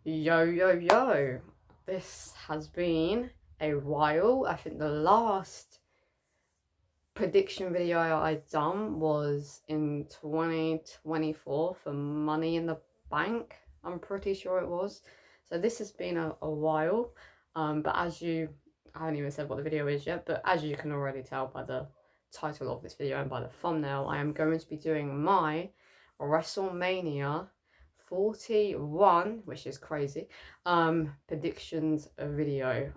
Yo. This has been a while. I think the last prediction video I'd done was in 2024 for Money in the Bank. I'm pretty sure it was. So this has been a while. But I haven't even said what the video is yet, but as you can already tell by the title of this video and by the thumbnail, I am going to be doing my Wrestlemania 41, which is crazy, predictions video.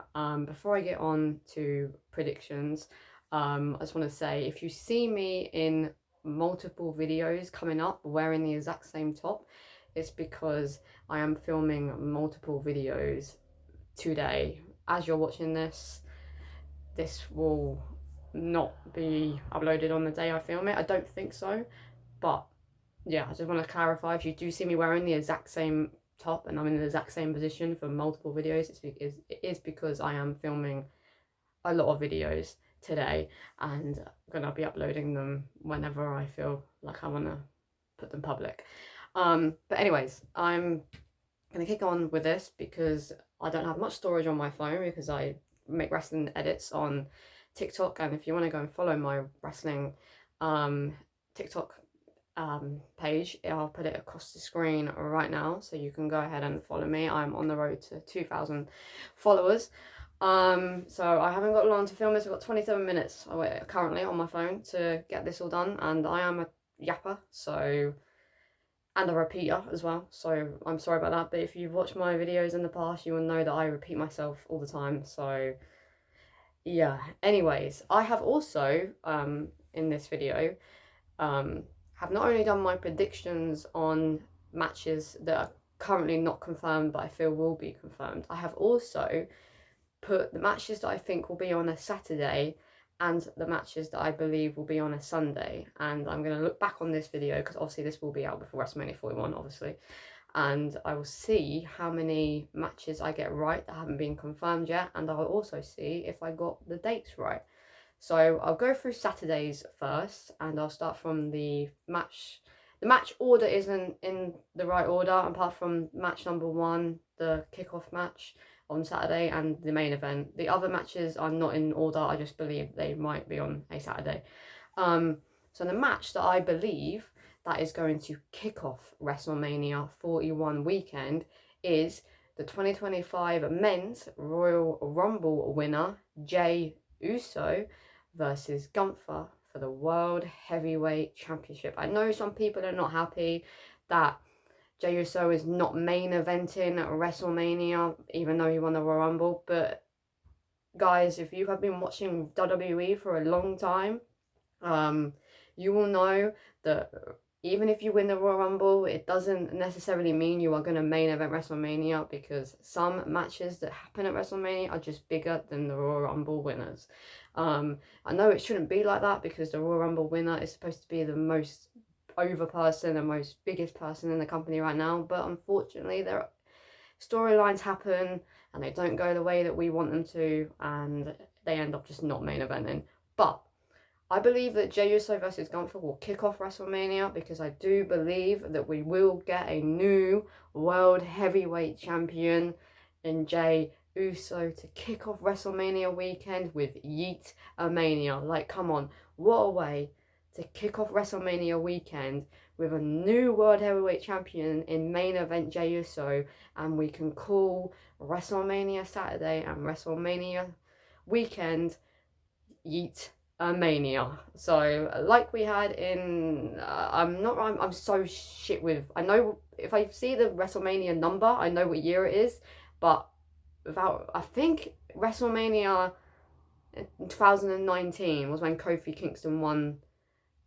Before I get on to predictions, I just want to say, if you see me in multiple videos coming up wearing the exact same top, it's because I am filming multiple videos today. As you're watching this will not be uploaded on the day I film it. I don't think so, but yeah, I just want to clarify, if you do see me wearing the exact same top and I'm in the exact same position for multiple videos, it is because I am filming a lot of videos today and I'm gonna be uploading them whenever I feel like I want to put them public. But anyways, I'm gonna kick on with this because I don't have much storage on my phone because I make wrestling edits on TikTok, and if you want to go and follow my wrestling TikTok page, I'll put it across the screen right now, so you can go ahead and follow me. I'm on the road to 2,000 followers. So I haven't got long to film this. I've got 27 minutes currently on my phone to get this all done, and I am a yapper, so, and a repeater as well, so I'm sorry about that. But if you've watched my videos in the past, you will know that I repeat myself all the time, so yeah. Anyways, I have also in this video have not only done my predictions on matches that are currently not confirmed but I feel will be confirmed, I have also put the matches that I think will be on a Saturday and the matches that I believe will be on a Sunday. And I'm going to look back on this video because obviously this will be out before Wrestlemania 41, obviously, and I will see how many matches I get right that haven't been confirmed yet, and I'll also see if I got the dates right. So I'll go through Saturdays first, and I'll start from the match. The match order isn't in the right order, apart from match number 1, the kickoff match on Saturday, and the main event. The other matches are not in order, I just believe they might be on a Saturday. So the match that I believe that is going to kick off WrestleMania 41 weekend is the 2025 Men's Royal Rumble winner, Jey Uso, versus Gunther for the World Heavyweight Championship. I know some people are not happy that Jey Uso is not main eventing at WrestleMania, even though he won the Royal Rumble. But guys, if you have been watching WWE for a long time, you will know that even if you win the Royal Rumble, it doesn't necessarily mean you are going to main event WrestleMania, because some matches that happen at WrestleMania are just bigger than the Royal Rumble winners. I know it shouldn't be like that because the Royal Rumble winner is supposed to be the most over person, the most biggest person in the company right now, but unfortunately their storylines happen and they don't go the way that we want them to, and they end up just not main eventing. But I believe that Jey Uso versus Gunther will kick off WrestleMania, because I do believe that we will get a new World Heavyweight Champion in Jey Uso to kick off WrestleMania weekend with Yeet-A-Mania. Like, come on, what a way to kick off WrestleMania weekend with a new World Heavyweight Champion in main event Jey Uso, and we can call WrestleMania Saturday and WrestleMania weekend Yeet-A-Mania. So like we had in I'm so shit with, I know if I see the WrestleMania number I know what year it is, but I think WrestleMania 2019 was when Kofi Kingston won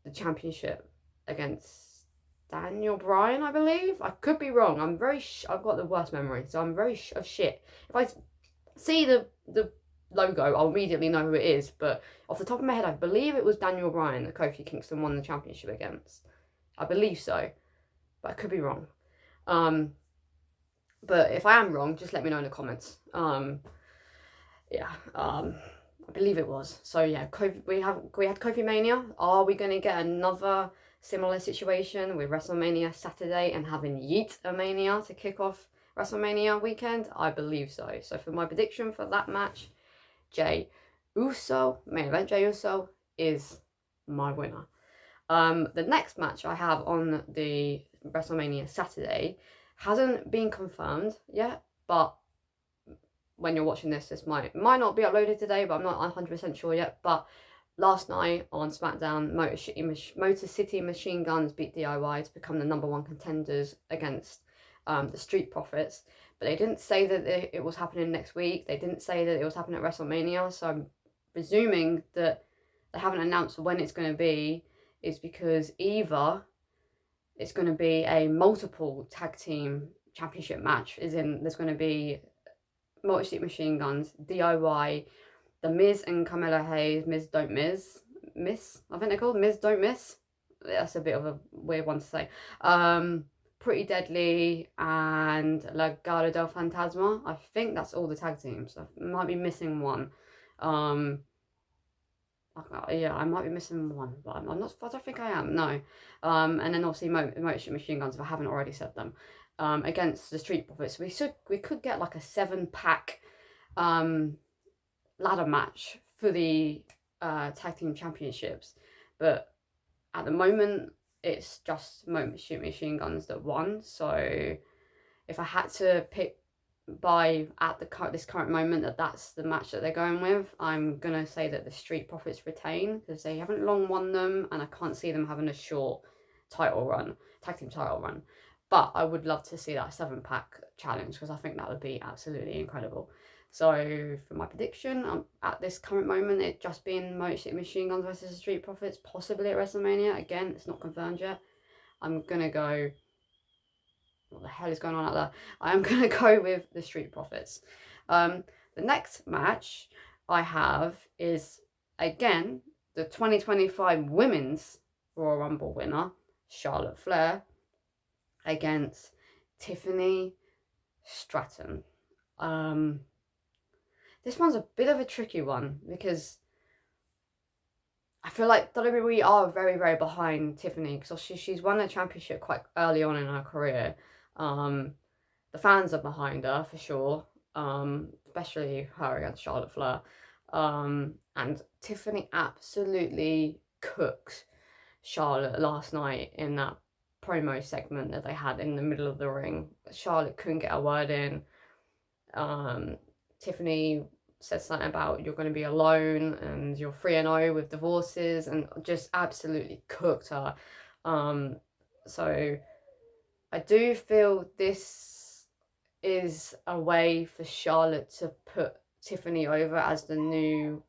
the championship against Daniel Bryan, I believe. I could be wrong. I've got the worst memory, so I'm very of shit. If I see the logo, I'll immediately know who it is, but off the top of my head, I believe it was Daniel Bryan that Kofi Kingston won the championship against. I believe so, but I could be wrong. But if I am wrong, just let me know in the comments. I believe it was. So yeah, we had Kofi Mania. Are we going to get another similar situation with WrestleMania Saturday and having Yeet-A-Mania to kick off WrestleMania weekend? I believe so. So for my prediction for that match, Jey Uso, main event Jey Uso, is my winner. The next match I have on the WrestleMania Saturday hasn't been confirmed yet, but when you're watching this might not be uploaded today, but I'm not 100% sure yet. But last night on SmackDown, Motor City Machine Guns beat DIY to become the #1 contenders against the Street Profits. But they didn't say that it was happening next week. They didn't say that it was happening at WrestleMania. So I'm presuming that they haven't announced when it's going to be, is because either it's going to be a multiple tag team championship match, as in there's going to be Motor City Machine Guns, DIY, The Miz and Carmelo Hayes, Miz Don't Miss, I think they're called, Miz Don't Miss. That's a bit of a weird one to say. Pretty Deadly and Legado del Fantasma. I think that's all the tag teams. I might be missing one. Yeah, I might be missing one, but I'm not. I don't think I am. No. And then obviously Motor City Machine Guns, if I haven't already said them, against the Street Profits. We could get like a 7-pack ladder match for the tag team championships, but at the moment it's just Motor City Machine Guns that won. So if I had to pick this current moment that's the match that they're going with, I'm gonna say that the Street Profits retain, because they haven't long won them, and I can't see them having a short tag team title run. But I would love to see that 7-pack challenge, because I think that would be absolutely incredible. So for my prediction, at this current moment, it just being Motor City Machine Guns versus the Street Profits, possibly at WrestleMania. Again, it's not confirmed yet. I'm gonna go. What the hell is going on out there? I am going to go with the Street Profits. The next match I have is, again, the 2025 Women's Royal Rumble winner, Charlotte Flair, against Tiffany Stratton. This one's a bit of a tricky one, because I feel like WWE are very, very behind Tiffany, because she's won the championship quite early on in her career. The fans are behind her for sure, especially her against Charlotte Flair. And Tiffany absolutely cooked Charlotte last night in that promo segment that they had in the middle of the ring. Charlotte couldn't get a word in. Tiffany said something about you're going to be alone and you're 3-0 with divorces, and just absolutely cooked her. So I do feel this is a way for Charlotte to put Tiffany over as the new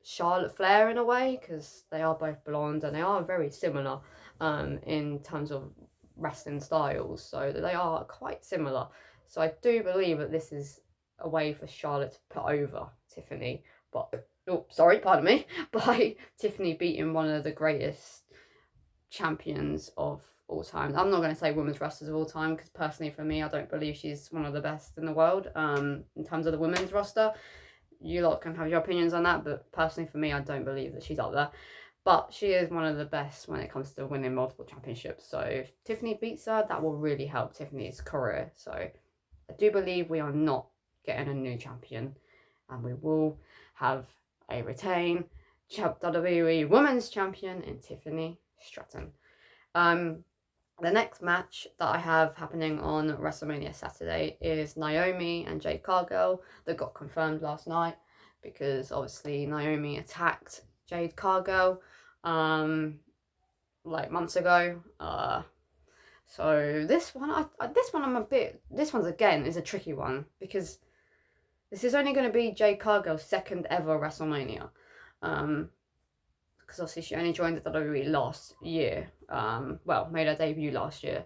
Charlotte Flair in a way, because they are both blonde and they are very similar in terms of wrestling styles. So they are quite similar. So I do believe that this is a way for Charlotte to put over Tiffany. But, pardon me, by Tiffany beating one of the greatest champions of all time. I'm not going to say women's wrestlers of all time, because personally for me, I don't believe she's one of the best in the world in terms of the women's roster. You lot can have your opinions on that, but personally for me, I don't believe that she's up there. But she is one of the best when it comes to winning multiple championships. So if Tiffany beats her, that will really help Tiffany's career. So I do believe we are not getting a new champion, and we will have a retain WWE Women's Champion in Tiffany Stratton. The next match that I have happening on WrestleMania Saturday is Naomi and Jade Cargill, that got confirmed last night, because obviously Naomi attacked Jade Cargill like months ago. So this one again is a tricky one, because this is only going to be Jade Cargill's second ever WrestleMania. Because obviously she only joined the WWE last year. Made her debut last year.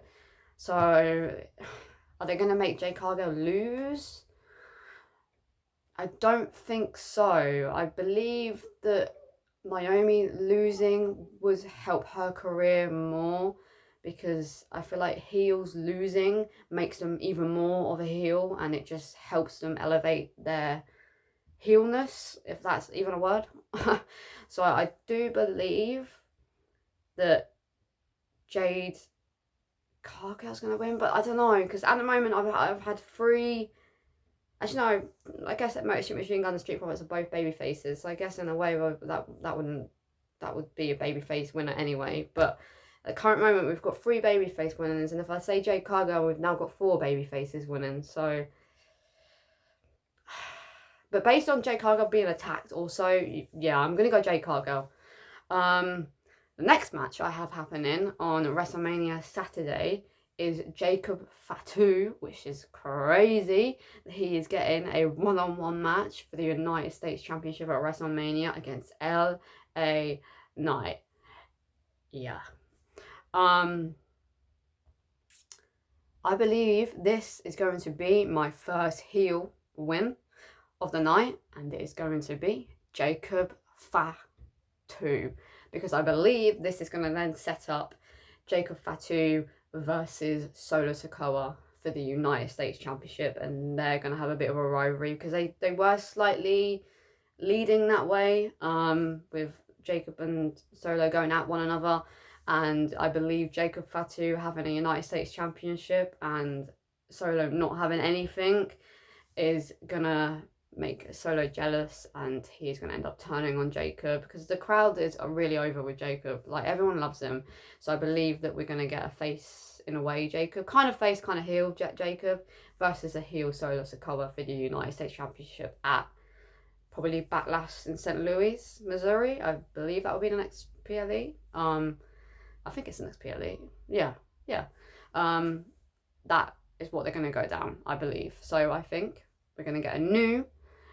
So are they going to make Jade Cargill lose? I don't think so. I believe that Naomi losing would help her career more, because I feel like heels losing makes them even more of a heel, and it just helps them elevate their heelness, if that's even a word. So I do believe that Jade Cargill's going to win, but I don't know, because at the moment I've had 3. Actually, no, I guess that Motor City Machine Gun and Street Profits are both baby faces. So I guess in a way that would be a baby face winner anyway. But at the current moment, we've got 3 baby face winners, and if I say Jade Cargill, we've now got 4 baby faces winning. So, but based on Jade Cargill being attacked, also, yeah, I'm gonna go Jade Cargill. The next match I have happening on WrestleMania Saturday is Jacob Fatu, which is crazy. He is getting a one-on-one match for the United States Championship at WrestleMania against L.A. Knight. Yeah. I believe this is going to be my first heel win of the night, and it is going to be Jacob Fatu, because I believe this is going to then set up Jacob Fatu versus Solo Sikoa for the United States Championship, and they're going to have a bit of a rivalry because they were slightly leading that way, with Jacob and Solo going at one another, and I believe Jacob Fatu having a United States Championship and Solo not having anything is gonna make Solo jealous, and he's going to end up turning on Jacob because the crowd is really over with Jacob. Like, everyone loves him. So I believe that we're going to get a face, in a way, Jacob. Kind of face, kind of heel Jacob versus a heel Solo Sikoa for the United States Championship at probably Backlash in St. Louis, Missouri. I believe that will be the next PLE. I think it's the next PLE. Yeah. That is what they're going to go down, I believe. So I think we're going to get a new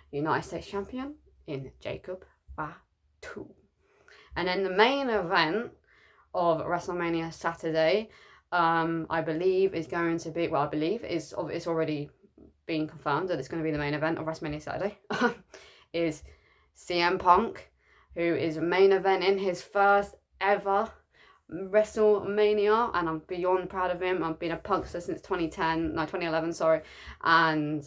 United States champion in Jacob Fatu. And then the main event of WrestleMania Saturday, I believe is going to be, well, I believe it's already been confirmed that it's going to be the main event of WrestleMania Saturday, is CM Punk, who is main event in his first ever WrestleMania, and I'm beyond proud of him. I've been a Punkster since 2011, sorry, and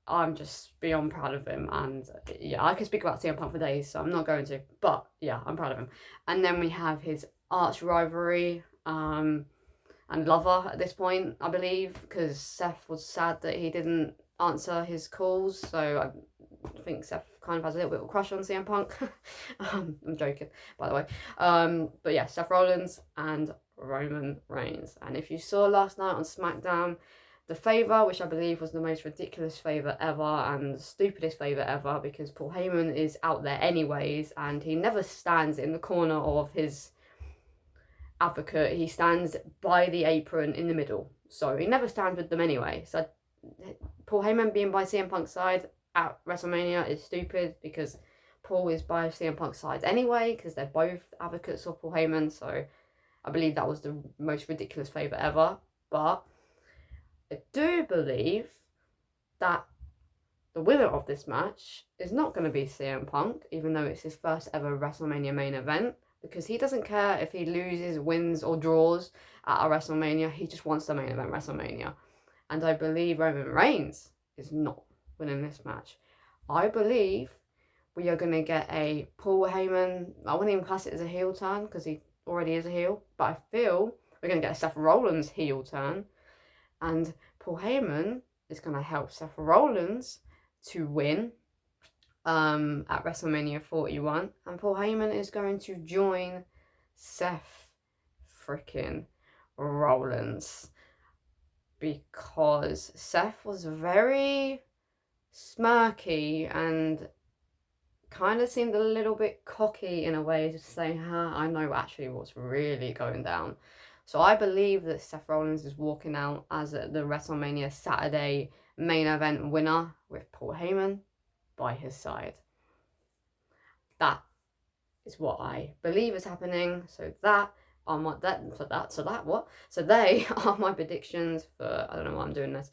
I'm just beyond proud of him. And yeah, I could speak about CM Punk for days, so I'm not going to, but yeah, I'm proud of him. And then we have his arch rivalry and lover at this point, I believe, because Seth was sad that he didn't answer his calls, so I think Seth kind of has a little bit of a crush on CM Punk. I'm joking, by the way. But yeah, Seth Rollins and Roman Reigns. And if you saw last night on SmackDown, the favour, which I believe was the most ridiculous favour ever and the stupidest favour ever, because Paul Heyman is out there anyways, and he never stands in the corner of his advocate. He stands by the apron in the middle. So he never stands with them anyway. So Paul Heyman being by CM Punk's side at WrestleMania is stupid, because Paul is by CM Punk's side anyway, because they're both advocates of Paul Heyman. So I believe that was the most ridiculous favour ever. But I do believe that the winner of this match is not going to be CM Punk, even though it's his first ever WrestleMania main event, because he doesn't care if he loses, wins or draws at a WrestleMania. He just wants the main event WrestleMania. And I believe Roman Reigns is not winning this match. I believe we are going to get a Paul Heyman, I wouldn't even class it as a heel turn because he already is a heel, but I feel we're going to get a Seth Rollins heel turn, and Paul Heyman is going to help Seth Rollins to win at WrestleMania 41, and Paul Heyman is going to join Seth freaking Rollins, because Seth was very smirky and kind of seemed a little bit cocky in a way, just saying, I know actually what's really going down. So I believe that Seth Rollins is walking out as the WrestleMania Saturday main event winner with Paul Heyman by his side. That is what I believe is happening. So they are my predictions for, I don't know why I'm doing this.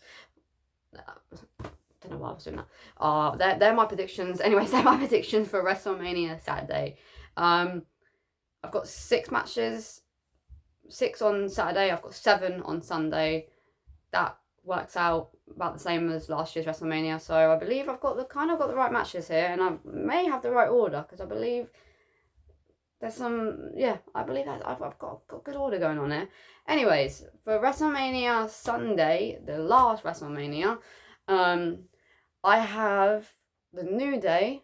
Don't know why I was doing that. They're my predictions. Anyways, they're my predictions for WrestleMania Saturday. I've got 6 matches. 6 on Saturday. I've got 7 on Sunday. That works out about the same as last year's WrestleMania. So I believe I've got the right matches here, and I may have the right order, because I believe there's some, yeah, I believe that I've got good order going on here. Anyways, for WrestleMania Sunday, the last WrestleMania, I have the New Day.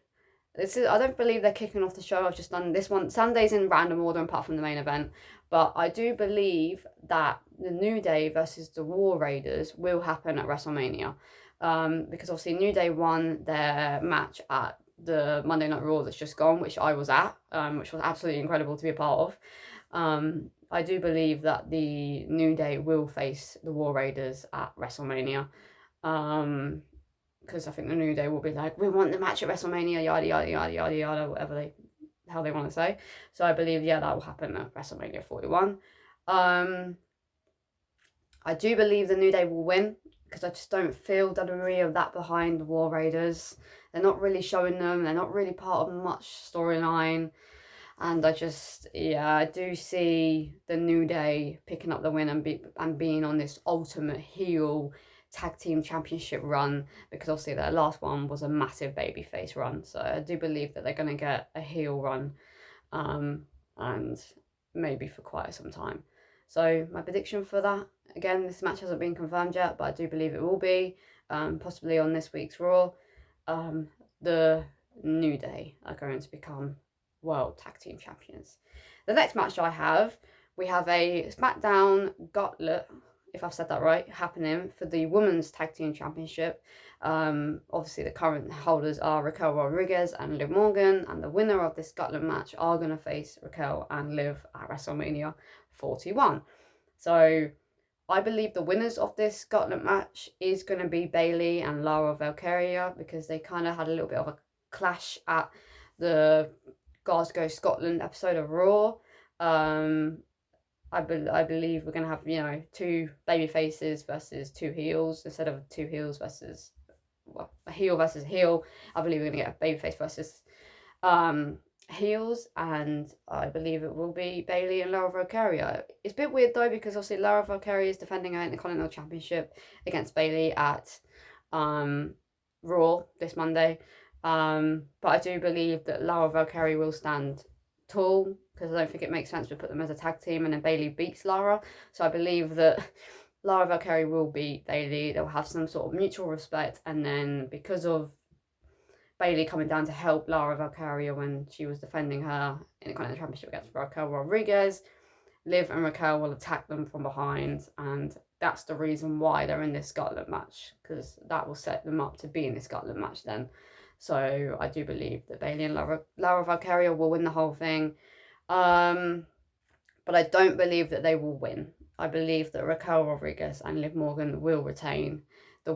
I don't believe they're kicking off the show. I've just done this one. Sunday's in random order apart from the main event. But I do believe that the New Day versus the War Raiders will happen at WrestleMania. Because obviously New Day won their match at the Monday Night Raw that's just gone, which I was at, which was absolutely incredible to be a part of. I do believe that the New Day will face the War Raiders at WrestleMania. Because I think the New Day will be like, we want the match at WrestleMania, yada, yada, yada, yada, yada, whatever how they want to say. So I believe, yeah, that will happen at WrestleMania 41. I do believe the New Day will win, because I just don't feel WWE are that behind the War Raiders. They're not really showing them. They're not really part of much storyline. And I do see the New Day picking up the win and being on this ultimate heel tag team championship run, because obviously their last one was a massive babyface run. So I do believe that they're going to get a heel run, and maybe for quite some time. So my prediction for that, again, this match hasn't been confirmed yet, but I do believe it will be, possibly on this week's Raw. The New Day are going to become World Tag Team Champions. The next match we have a SmackDown Gauntlet, if I've said that right, happening for the Women's Tag Team Championship. Obviously the current holders are Raquel Rodriguez and Liv Morgan, and the winner of this Gauntlet match are going to face Raquel and Liv at WrestleMania 41. So I believe the winners of this Gauntlet match is going to be Bayley and Lara Valkyria, because they kind of had a little bit of a clash at the Glasgow, Scotland episode of Raw. I believe we're going to have, two baby faces versus two heels, instead of two heels versus, a heel versus heel. I believe we're going to get a babyface versus heels, and I believe it will be Bayley and Lara Valkyria. It's a bit weird though, because obviously Lara Valkyria is defending her Intercontinental Championship against Bayley at Raw this Monday. But I do believe that Lara Valkyria will stand tall, because I don't think it makes sense to put them as a tag team and then Bayley beats Lara. So I believe that Lara Valkyria will beat Bayley. They'll have some sort of mutual respect, and then because of Bayley coming down to help Lara Valkyria when she was defending her Intercontinental Championship against Raquel Rodriguez, Liv and Raquel will attack them from behind, and that's the reason why they're in this Gauntlet match, because that will set them up to be in this Gauntlet match then. So I do believe that Bayley and Lara Valkyria will win the whole thing. But I don't believe that they will win. I believe that Raquel Rodriguez and Liv Morgan will retain the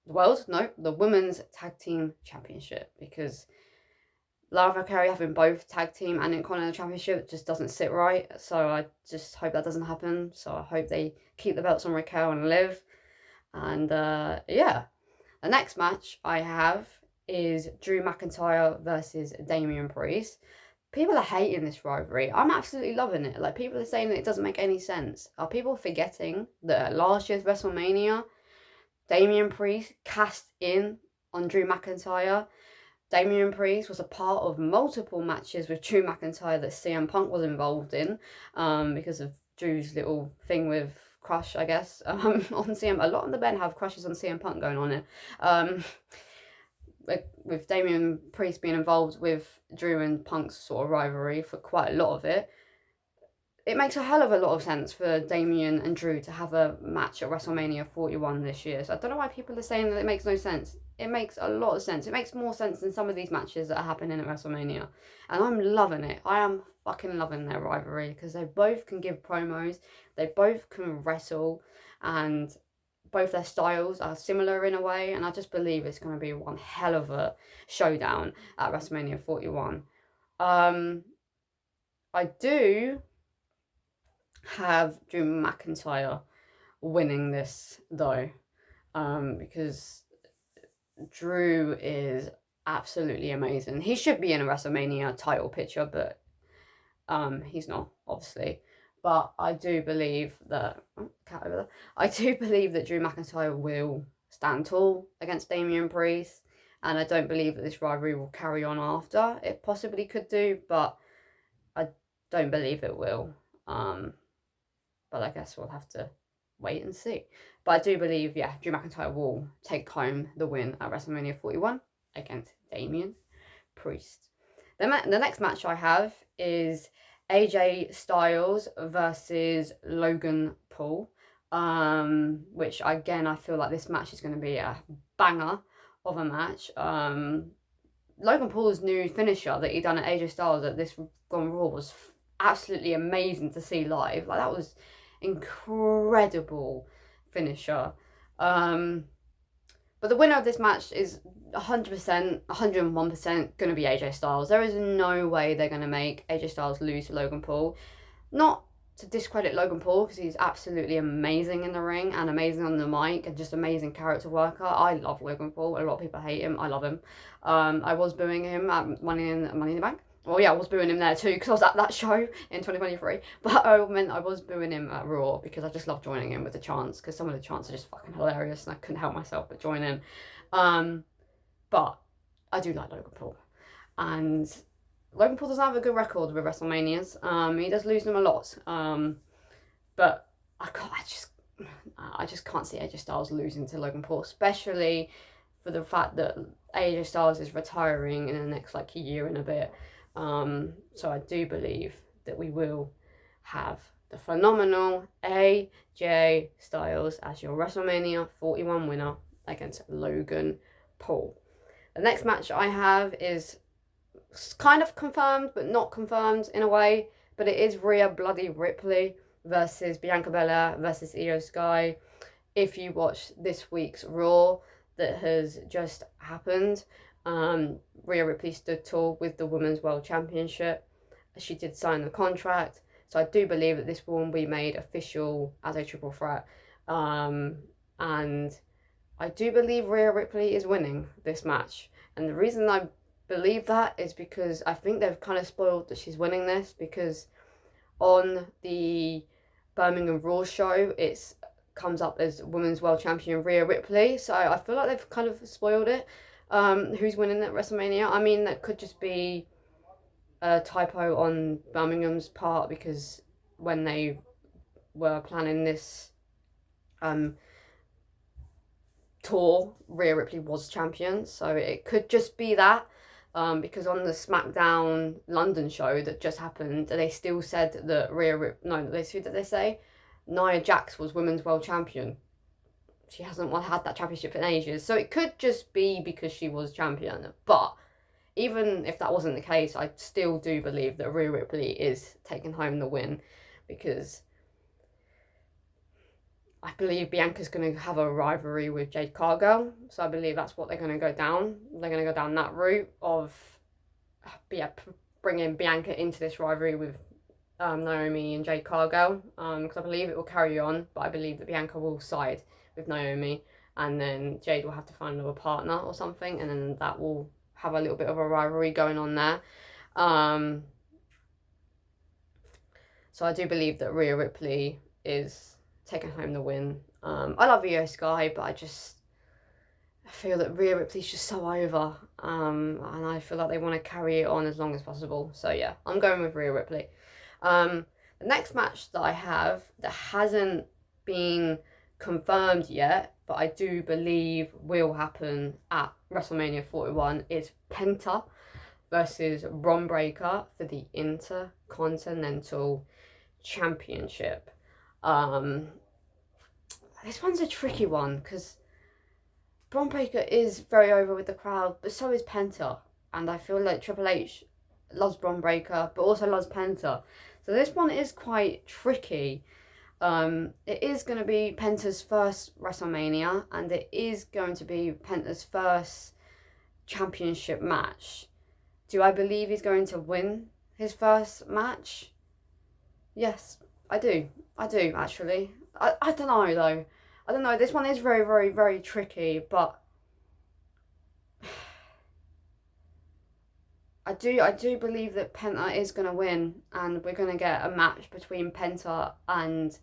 Women's Tag Team Championship, because Lara Valkyria having both Tag Team and Intercontinental Championship just doesn't sit right. So I just hope that doesn't happen. So I hope they keep the belts on Raquel and Liv. And yeah, the next match I have is Drew McIntyre versus Damian Priest. People are hating this rivalry. I'm absolutely loving it. Like, people are saying that it doesn't make any sense. Are people forgetting that at last year's WrestleMania, Damian Priest cast in on Drew McIntyre? Damian Priest was a part of multiple matches with Drew McIntyre that CM Punk was involved in, because of Drew's little thing with crush, I guess, on CM. A lot of the men have crushes on CM Punk going on here. With Damian Priest being involved with Drew and Punk's sort of rivalry for quite a lot of it, it makes a hell of a lot of sense for Damian and Drew to have a match at WrestleMania 41 this year. So I don't know why people are saying that it makes no sense. It makes a lot of sense. It makes more sense than some of these matches that are happening at WrestleMania. And I'm loving it. I am fucking loving their rivalry, because they both can give promos. They both can wrestle. And both their styles are similar in a way, and I just believe it's going to be one hell of a showdown at WrestleMania 41. I do have Drew McIntyre winning this though, because Drew is absolutely amazing. He should be in a WrestleMania title picture, but he's not, obviously. But I do believe that Drew McIntyre will stand tall against Damian Priest, and I don't believe that this rivalry will carry on after. It possibly could do, but I don't believe it will. But I guess we'll have to wait and see. But I do believe, yeah, Drew McIntyre will take home the win at WrestleMania 41 against Damian Priest. The next match I have is AJ Styles versus Logan Paul, which again I feel like this match is going to be a banger of a match. Logan Paul's new finisher that he done at AJ Styles at this Gone Raw was absolutely amazing to see live. Like, that was incredible finisher. But the winner of this match is 100%, 101% going to be AJ Styles. There is no way they're going to make AJ Styles lose to Logan Paul. Not to discredit Logan Paul, because he's absolutely amazing in the ring and amazing on the mic and just amazing character worker. I love Logan Paul. A lot of people hate him. I love him. I was booing him at Money in the Bank. Well, yeah, I was booing him there too because I was at that show in 2023. But I meant I was booing him at Raw because I just love joining in with the chants, because some of the chants are just fucking hilarious and I couldn't help myself but join in. But I do like Logan Paul. And Logan Paul doesn't have a good record with WrestleManias. He does lose them a lot. But I just can't see AJ Styles losing to Logan Paul, especially for the fact that AJ Styles is retiring in the next like year and a bit. So I do believe that we will have the phenomenal AJ Styles as your WrestleMania 41 winner against Logan Paul. The next match I have is kind of confirmed, but not confirmed in a way. But it is Rhea Bloody Ripley versus Bianca Belair versus Io Sky. If you watch this week's Raw that has just happened, Rhea Ripley stood tall with the Women's World Championship. She did sign the contract. So I do believe that this will be made official as a triple threat. And I do believe Rhea Ripley is winning this match. And the reason I believe that is because I think they've kind of spoiled that she's winning this, because on the Birmingham Raw show it comes up as Women's World Champion Rhea Ripley. So I feel like they've kind of spoiled it. Who's winning at WrestleMania? I mean, that could just be a typo on Birmingham's part, because when they were planning this tour, Rhea Ripley was champion, so it could just be that. Because on the SmackDown London show that just happened, they still said that Nia Jax was Women's World Champion. She hasn't had that championship in ages, so it could just be because she was champion. But even if that wasn't the case, I still do believe that Rhea Ripley is taking home the win, because I believe Bianca's going to have a rivalry with Jade Cargill, so I believe that's what they're going to go down. They're going to go down that route of bringing Bianca into this rivalry with Naomi and Jade Cargill, because I believe it will carry on, but I believe that Bianca will side with Naomi, and then Jade will have to find another partner or something, and then that will have a little bit of a rivalry going on there. So I do believe that Rhea Ripley is taking home the win. I love Io Sky, but I feel that Rhea Ripley's just so over, and I feel like they want to carry it on as long as possible. So yeah, I'm going with Rhea Ripley. The next match that I have that hasn't been confirmed yet, but I do believe will happen at WrestleMania 41 is Penta versus Bron Breakker for the Intercontinental Championship. This one's a tricky one, because Bron Breakker is very over with the crowd, but so is Penta. And I feel like Triple H loves Bron Breakker, but also loves Penta. So this one is quite tricky. It is going to be Penta's first WrestleMania, and it is going to be Penta's first championship match. Do I believe he's going to win his first match? Yes, I do. I do, actually. I don't know, though. I don't know. This one is very, very, very tricky, but I do believe that Penta is going to win, and we're going to get a match between Penta and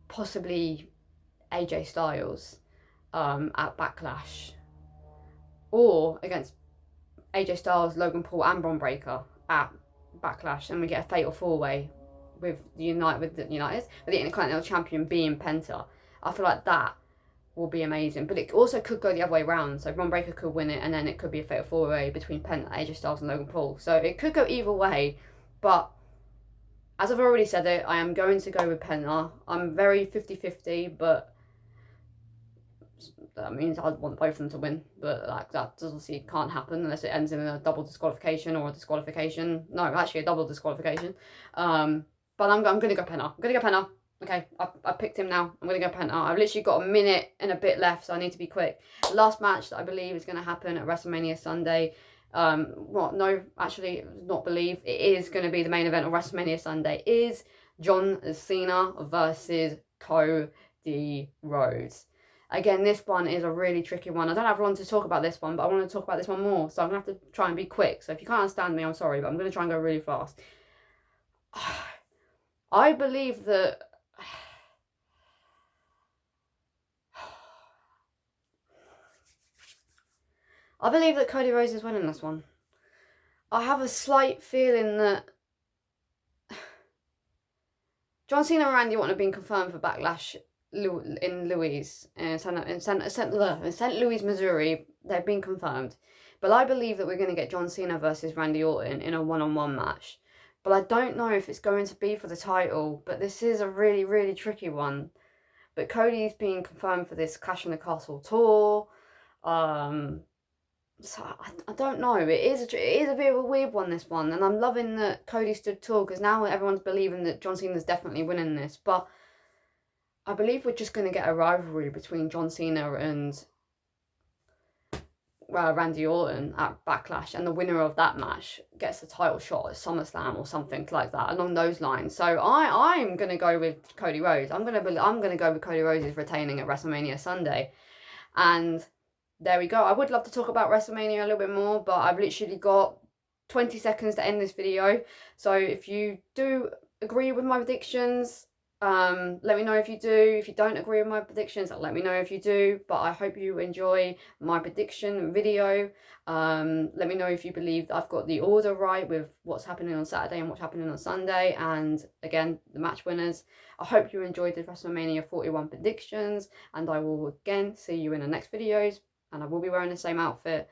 possibly AJ Styles at Backlash, or against AJ Styles, Logan Paul and Bron Breakker at Backlash, and we get a fatal 4-way with the Intercontinental Champion being Penta. I feel like that will be amazing. But it also could go the other way around. So Bron Breakker could win it, and then it could be a fatal 4-way between Penta, AJ Styles, and Logan Paul. So it could go either way. But as I've already said it, I am going to go with Penta. I'm very 50-50, but that means I want both of them to win. But like that obviously can't happen unless it ends in a double disqualification or a disqualification. No, actually a double disqualification. But I'm going to go Penta. I'm going to go Penta. Okay, I picked him now. I'm going to go Penta. I've literally got a minute and a bit left, so I need to be quick. The last match that I believe is going to happen at Wrestlemania Sunday. No, actually, not believe. It is going to be the main event of WrestleMania Sunday. Is John Cena versus Cody Rhodes. Again, this one is a really tricky one. I don't have long to talk about this one, but I want to talk about this one more. So I'm going to have to try and be quick. So if you can't understand me, I'm sorry, but I'm going to try and go really fast. I believe that... I believe that Cody Rhodes is winning this one. I have a slight feeling that John Cena and Randy Orton have been confirmed for Backlash in St. Louis, Missouri. They've been confirmed. But I believe that we're going to get John Cena versus Randy Orton in a one-on-one match. But I don't know if it's going to be for the title. But this is a really, really tricky one. But Cody's been confirmed for this Clash in the Castle tour. So I don't know. It is a bit of a weird one, this one. And I'm loving that Cody stood tall, because now everyone's believing that John Cena's definitely winning this. But I believe we're just going to get a rivalry between John Cena and Randy Orton at Backlash, and the winner of that match gets the title shot at SummerSlam or something like that, along those lines. So I'm going to go with Cody Rhodes. I'm going to go with Cody Rhodes retaining at WrestleMania Sunday. And there we go. I would love to talk about WrestleMania a little bit more, but I've literally got 20 seconds to end this video. So if you do agree with my predictions, let me know if you do. If you don't agree with my predictions, let me know if you do. But I hope you enjoy my prediction video. Let me know if you believe that I've got the order right with what's happening on Saturday and what's happening on Sunday. And again, the match winners. I hope you enjoyed the WrestleMania 41 predictions. And I will again see you in the next videos. And I will be wearing the same outfit.